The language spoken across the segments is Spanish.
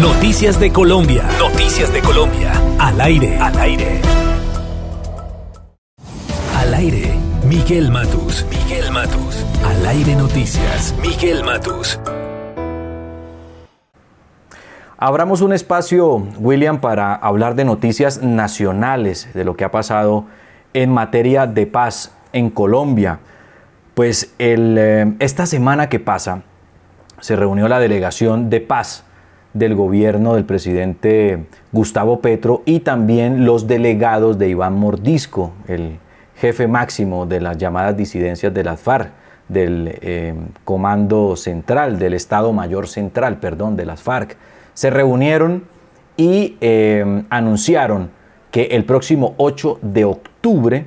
Noticias de Colombia. Noticias de Colombia. Al aire. Al aire. Al aire. Miguel Matus. Miguel Matus. Al aire Noticias. Miguel Matus. Abramos un espacio, William, para hablar de noticias nacionales, de lo que ha pasado en materia de paz en Colombia. Pues esta semana que pasa se reunió la delegación de paz del gobierno del presidente Gustavo Petro y también los delegados de Iván Mordisco, el jefe máximo de las llamadas disidencias de las FARC, del Comando Central, del Estado Mayor Central, perdón, de las FARC. Se reunieron y anunciaron que el próximo 8 de octubre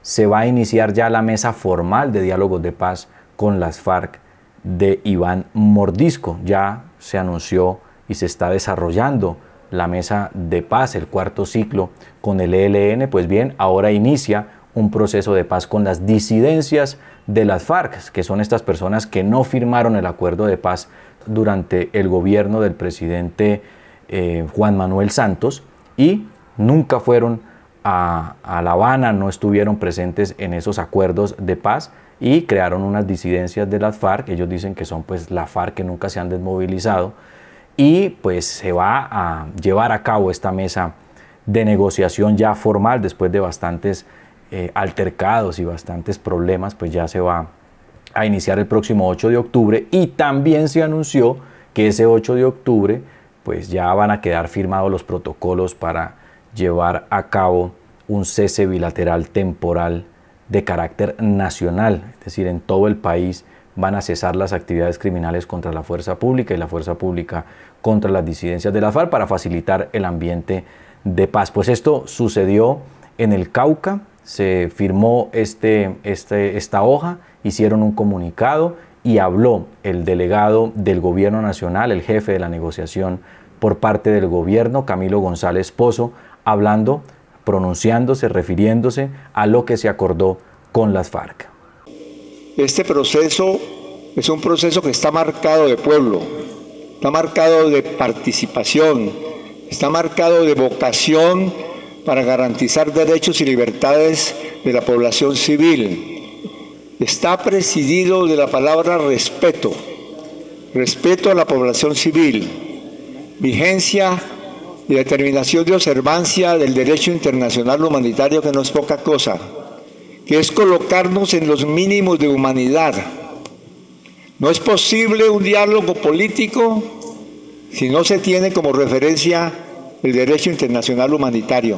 se va a iniciar ya la mesa formal de diálogos de paz con las FARC de Iván Mordisco. Ya se anunció y se está desarrollando la mesa de paz, el cuarto ciclo con el ELN. Pues bien, ahora inicia un proceso de paz con las disidencias de las FARC, que son estas personas que no firmaron el acuerdo de paz durante el gobierno del presidente Juan Manuel Santos y nunca fueron a La Habana, no estuvieron presentes en esos acuerdos de paz y crearon unas disidencias de las FARC. Ellos dicen que son pues la FARC, que nunca se han desmovilizado, y pues se va a llevar a cabo esta mesa de negociación ya formal después de bastantes altercados y bastantes problemas. Pues ya se va a iniciar el próximo 8 de octubre y también se anunció que ese 8 de octubre pues ya van a quedar firmados los protocolos para llevar a cabo un cese bilateral temporal de carácter nacional, es decir, en todo el país van a cesar las actividades criminales contra la fuerza pública y la fuerza pública contra las disidencias de la FARC para facilitar el ambiente de paz. Pues esto sucedió en el Cauca, se firmó esta hoja, hicieron un comunicado y habló el delegado del gobierno nacional, el jefe de la negociación por parte del gobierno, Camilo González Pozo, hablando, pronunciándose, refiriéndose a lo que se acordó con las FARC. Este proceso es un proceso que está marcado de pueblo, está marcado de participación, está marcado de vocación para garantizar derechos y libertades de la población civil. Está presidido de la palabra respeto, respeto a la población civil, vigencia y determinación de observancia del derecho internacional humanitario, que no es poca cosa, que es colocarnos en los mínimos de humanidad. No es posible un diálogo político si no se tiene como referencia el derecho internacional humanitario.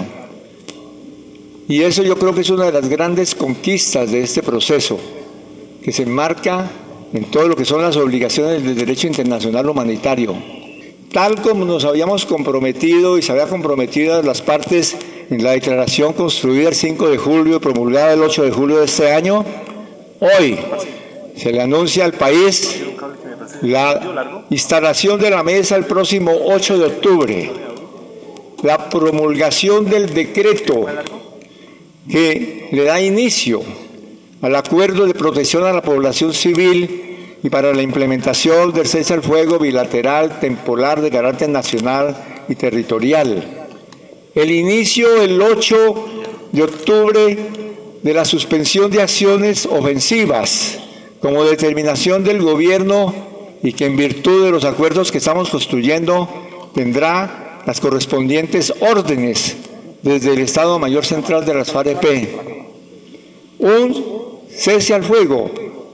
Y eso yo creo que es una de las grandes conquistas de este proceso, que se enmarca en todo lo que son las obligaciones del derecho internacional humanitario. Tal como nos habíamos comprometido y se había comprometido las partes en la declaración construida el 5 de julio y promulgada el 8 de julio de este año, hoy se le anuncia al país la instalación de la mesa el próximo 8 de octubre, la promulgación del decreto que le da inicio al acuerdo de protección a la población civil y para la implementación del cese al fuego bilateral temporal de carácter nacional y territorial. El inicio el 8 de octubre de la suspensión de acciones ofensivas como determinación del gobierno y que en virtud de los acuerdos que estamos construyendo tendrá las correspondientes órdenes desde el Estado Mayor Central de las FARC-EP. Un cese al fuego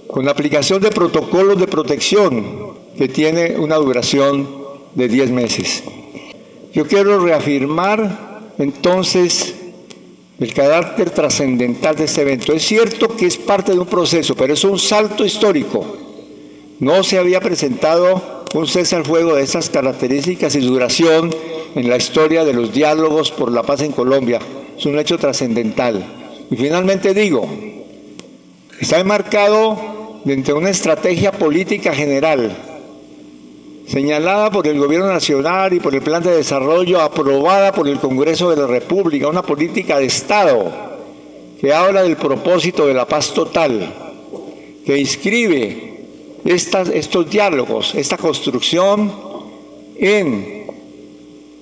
con la aplicación de protocolos de protección que tiene una duración de 10 meses. Yo quiero reafirmar entonces el carácter trascendental de este evento. Es cierto que es parte de un proceso, pero es un salto histórico. No se había presentado un cese al fuego de estas características y duración en la historia de los diálogos por la paz en Colombia. Es un hecho trascendental. Y finalmente digo, está enmarcado dentro de una estrategia política general señalada por el Gobierno Nacional y por el Plan de Desarrollo aprobada por el Congreso de la República, una política de Estado que habla del propósito de la paz total, que inscribe estos diálogos, esta construcción en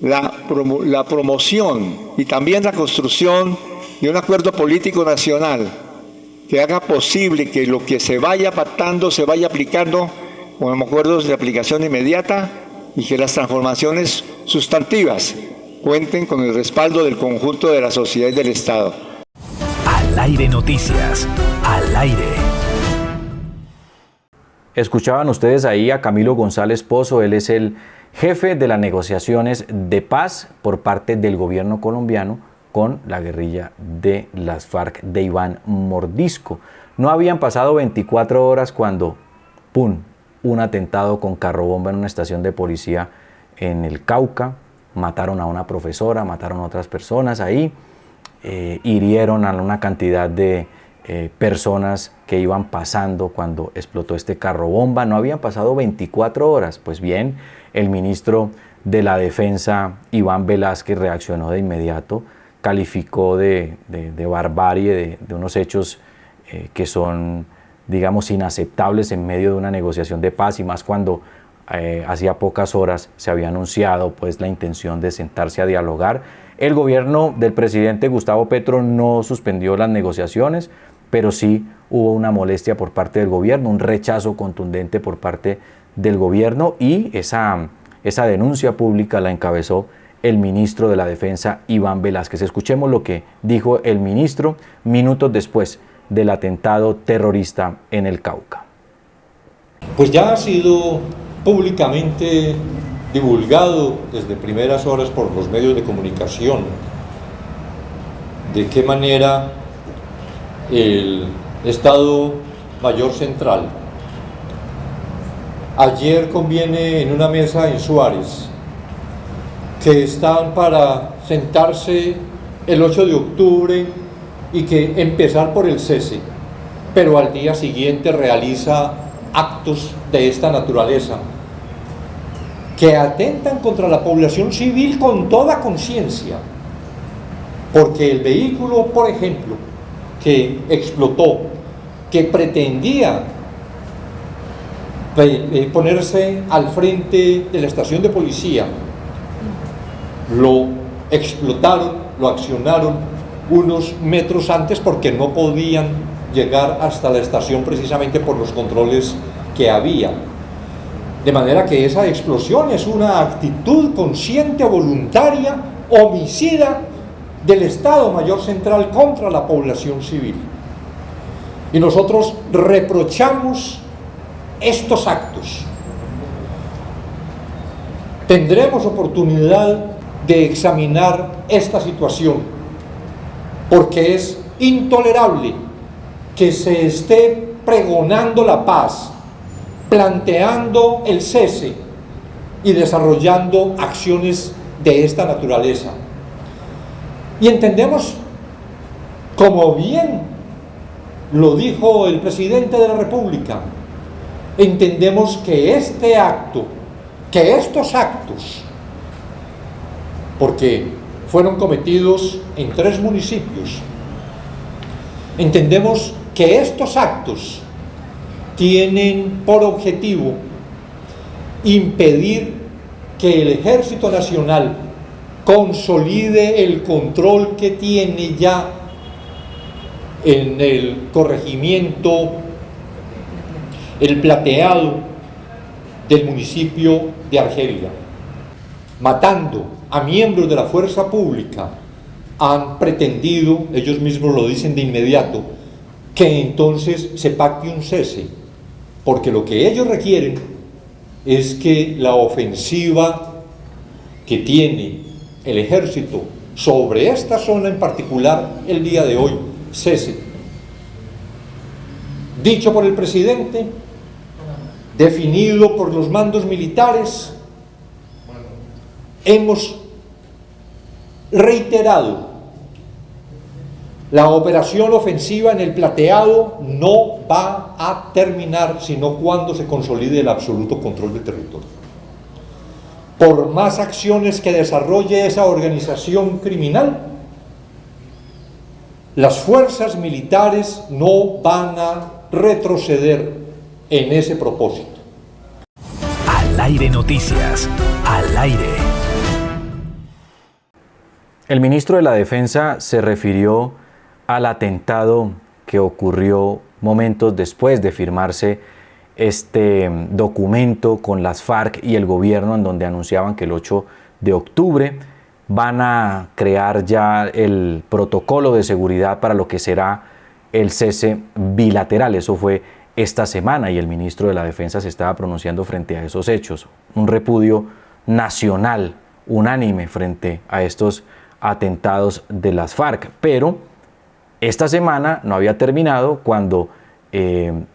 la promoción y también la construcción de un acuerdo político nacional que haga posible que lo que se vaya pactando se vaya aplicando con acuerdos de aplicación inmediata y que las transformaciones sustantivas cuenten con el respaldo del conjunto de la sociedad y del Estado. Al Aire Noticias, al aire. Escuchaban ustedes ahí a Camilo González Pozo, él es el jefe de las negociaciones de paz por parte del gobierno colombiano con la guerrilla de las FARC de Iván Mordisco. No habían pasado 24 horas cuando, ¡pum!, un atentado con carrobomba en una estación de policía en el Cauca. Mataron a una profesora, mataron a otras personas ahí, hirieron a una cantidad de personas que iban pasando cuando explotó este carrobomba. No habían pasado 24 horas. Pues bien, el ministro de la Defensa, Iván Velázquez, reaccionó de inmediato, calificó de barbarie, de unos hechos que son, digamos, inaceptables en medio de una negociación de paz, y más cuando hacía pocas horas se había anunciado pues la intención de sentarse a dialogar. El gobierno del presidente Gustavo Petro no suspendió las negociaciones, pero sí hubo una molestia por parte del gobierno, un rechazo contundente por parte del gobierno, y esa denuncia pública la encabezó el ministro de la Defensa, Iván Velázquez. Escuchemos lo que dijo el ministro minutos después del atentado terrorista en el Cauca. Pues ya ha sido públicamente divulgado desde primeras horas por los medios de comunicación de qué manera el Estado Mayor Central ayer conviene en una mesa en Suárez que están para sentarse el 8 de octubre y que empezar por el cese, pero al día siguiente realiza actos de esta naturaleza que atentan contra la población civil con toda conciencia, porque el vehículo, por ejemplo, que explotó, que pretendía ponerse al frente de la estación de policía, lo explotaron, lo accionaron unos metros antes porque no podían llegar hasta la estación precisamente por los controles que había. De manera que esa explosión es una actitud consciente, voluntaria, homicida del Estado Mayor Central contra la población civil. Y nosotros reprochamos estos actos. Tendremos oportunidad de examinar esta situación, porque es intolerable que se esté pregonando la paz, planteando el cese y desarrollando acciones de esta naturaleza. Y entendemos, como bien lo dijo el presidente de la República, entendemos que este acto, que estos actos, porque fueron cometidos en 3 municipios, entendemos que estos actos tienen por objetivo impedir que el Ejército Nacional consolide el control que tiene ya en el corregimiento El Plateado del municipio de Argelia, matando a miembros de la fuerza pública. Han pretendido, ellos mismos lo dicen de inmediato, que entonces se pacte un cese, porque lo que ellos requieren es que la ofensiva que tiene el ejército sobre esta zona en particular el día de hoy cese. Dicho por el presidente, definido por los mandos militares, hemos reiterado: la operación ofensiva en El Plateado no va a terminar sino cuando se consolide el absoluto control del territorio. Por más acciones que desarrolle esa organización criminal, las fuerzas militares no van a retroceder en ese propósito. Al Aire Noticias, al aire. El ministro de la Defensa se refirió al atentado que ocurrió momentos después de firmarse este documento con las FARC y el gobierno, en donde anunciaban que el 8 de octubre van a crear ya el protocolo de seguridad para lo que será el cese bilateral. Eso fue esta semana y el ministro de la Defensa se estaba pronunciando frente a esos hechos. Un repudio nacional, unánime frente a estos atentados de las FARC. Pero esta semana no había terminado cuando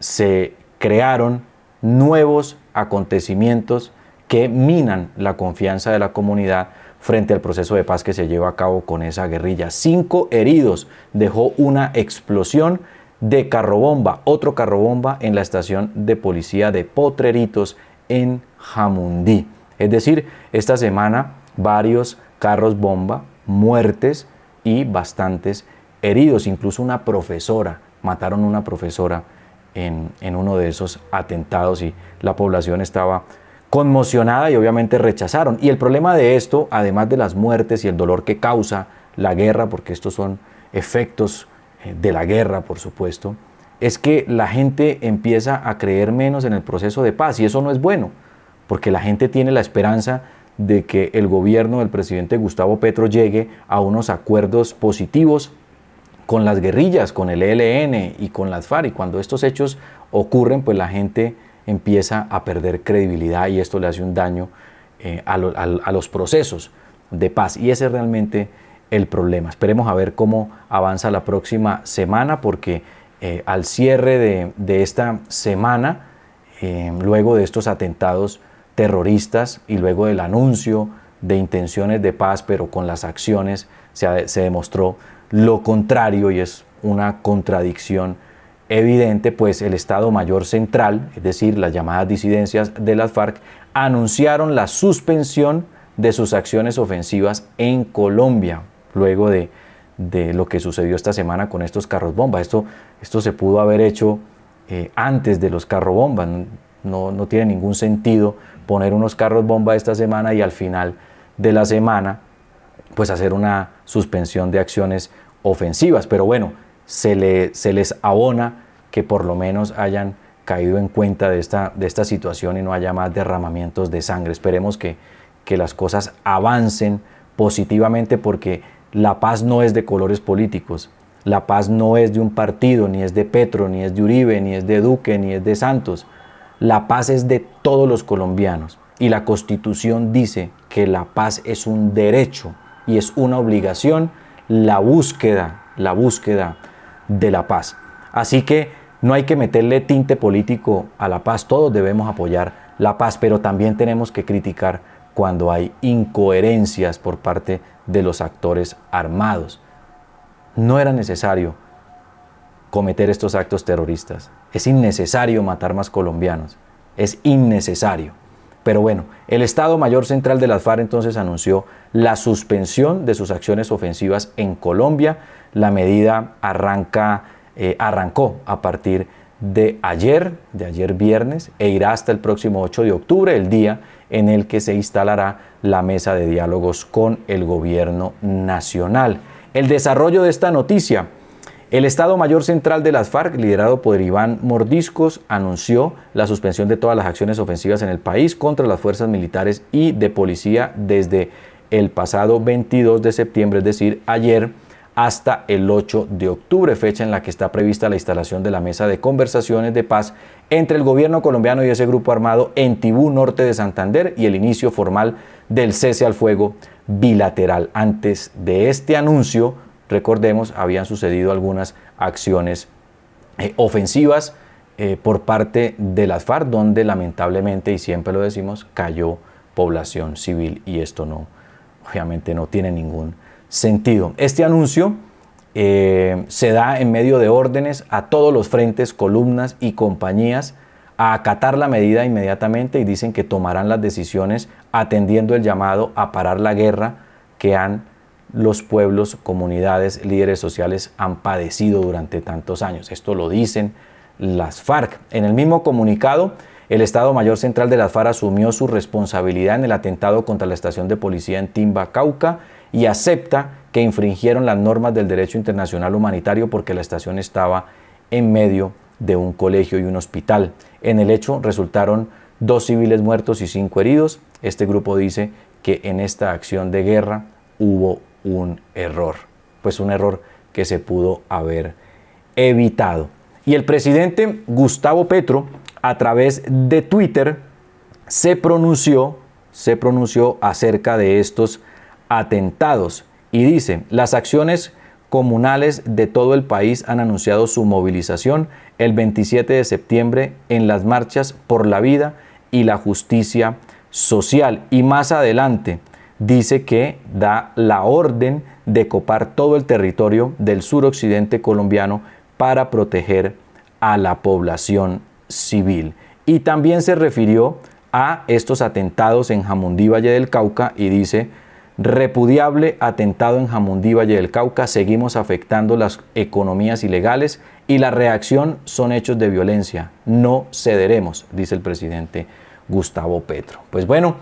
se crearon nuevos acontecimientos que minan la confianza de la comunidad frente al proceso de paz que se lleva a cabo con esa guerrilla. 5 heridos dejó una explosión de carrobomba, otro carrobomba en la estación de policía de Potreritos en Jamundí. Es decir, esta semana varios carros bomba, muertes y bastantes heridos. Incluso una profesora, mataron a una profesora en uno de esos atentados y la población estaba conmocionada y obviamente rechazaron. Y el problema de esto, además de las muertes y el dolor que causa la guerra, porque estos son efectos de la guerra, por supuesto, es que la gente empieza a creer menos en el proceso de paz y eso no es bueno, porque la gente tiene la esperanza de que el gobierno del presidente Gustavo Petro llegue a unos acuerdos positivos con las guerrillas, con el ELN y con las FARC. Y cuando estos hechos ocurren, pues la gente empieza a perder credibilidad y esto le hace un daño a los procesos de paz. Y ese es realmente el problema. Esperemos a ver cómo avanza la próxima semana, porque al cierre de esta semana, luego de estos atentados terroristas y luego del anuncio de intenciones de paz, pero con las acciones se demostró lo contrario y es una contradicción evidente, pues el Estado Mayor Central, es decir, las llamadas disidencias de las FARC, anunciaron la suspensión de sus acciones ofensivas en Colombia, luego de lo que sucedió esta semana con estos carros bomba. Esto se pudo haber hecho antes de los carros bomba. No tiene ningún sentido poner unos carros bomba esta semana y al final de la semana pues hacer una suspensión de acciones ofensivas. Pero bueno, se les abona que por lo menos hayan caído en cuenta de esta situación y no haya más derramamientos de sangre. Esperemos que las cosas avancen positivamente, porque la paz no es de colores políticos. La paz no es de un partido, ni es de Petro, ni es de Uribe, ni es de Duque, ni es de Santos. La paz es de todos los colombianos y la Constitución dice que la paz es un derecho y es una obligación la búsqueda de la paz. Así que no hay que meterle tinte político a la paz, todos debemos apoyar la paz, pero también tenemos que criticar cuando hay incoherencias por parte de los actores armados. No era necesario cometer estos actos terroristas, es innecesario matar más colombianos, es innecesario. Pero bueno, el Estado Mayor Central de las FARC entonces anunció la suspensión de sus acciones ofensivas en Colombia. La medida arrancó a partir de ayer viernes, e irá hasta el próximo 8 de octubre, el día en el que se instalará la mesa de diálogos con el gobierno nacional. El desarrollo de esta noticia: el Estado Mayor Central de las FARC, liderado por Iván Mordiscos, anunció la suspensión de todas las acciones ofensivas en el país contra las fuerzas militares y de policía desde el pasado 22 de septiembre, es decir, ayer, hasta el 8 de octubre, fecha en la que está prevista la instalación de la mesa de conversaciones de paz entre el gobierno colombiano y ese grupo armado en Tibú, norte de Santander, y el inicio formal del cese al fuego bilateral. Antes de este anuncio, recordemos, habían sucedido algunas acciones ofensivas por parte de las FARC, donde lamentablemente, y siempre lo decimos, cayó población civil, y esto obviamente no tiene ningún sentido. Este anuncio se da en medio de órdenes a todos los frentes, columnas y compañías a acatar la medida inmediatamente, y dicen que tomarán las decisiones atendiendo el llamado a parar la guerra que los pueblos, comunidades, líderes sociales han padecido durante tantos años. Esto lo dicen las FARC. En el mismo comunicado, el Estado Mayor Central de las FARC asumió su responsabilidad en el atentado contra la estación de policía en Timba, Cauca, y acepta que infringieron las normas del derecho internacional humanitario porque la estación estaba en medio de un colegio y un hospital. En el hecho resultaron 2 civiles muertos y 5 heridos. Este grupo dice que en esta acción de guerra hubo un error, pues un error que se pudo haber evitado. Y el presidente Gustavo Petro, a través de Twitter, se pronunció acerca de estos atentados y dice: las acciones comunales de todo el país han anunciado su movilización el 27 de septiembre en las marchas por la vida y la justicia social. Y más adelante dice que da la orden de copar todo el territorio del suroccidente colombiano para proteger a la población civil. Y también se refirió a estos atentados en Jamundí, Valle del Cauca, y dice: repudiable atentado en Jamundí, Valle del Cauca, seguimos afectando las economías ilegales y la reacción son hechos de violencia, no cederemos, dice el presidente Gustavo Petro. Pues bueno,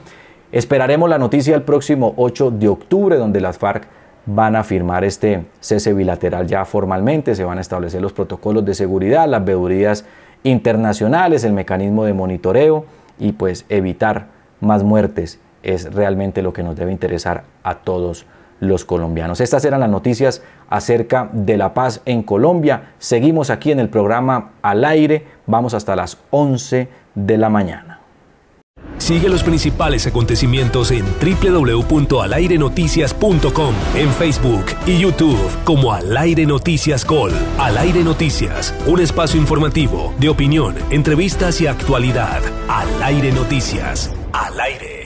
esperaremos la noticia el próximo 8 de octubre, donde las FARC van a firmar este cese bilateral ya formalmente, se van a establecer los protocolos de seguridad, las veedurías internacionales, el mecanismo de monitoreo y pues evitar más muertes es realmente lo que nos debe interesar a todos los colombianos. Estas eran las noticias acerca de la paz en Colombia. Seguimos aquí en el programa Al Aire, vamos hasta las 11 de la mañana. Sigue los principales acontecimientos en www.alairenoticias.com, en Facebook y YouTube como Al Aire Noticias Col. Al Aire Noticias, un espacio informativo de opinión, entrevistas y actualidad. Al Aire Noticias, al aire.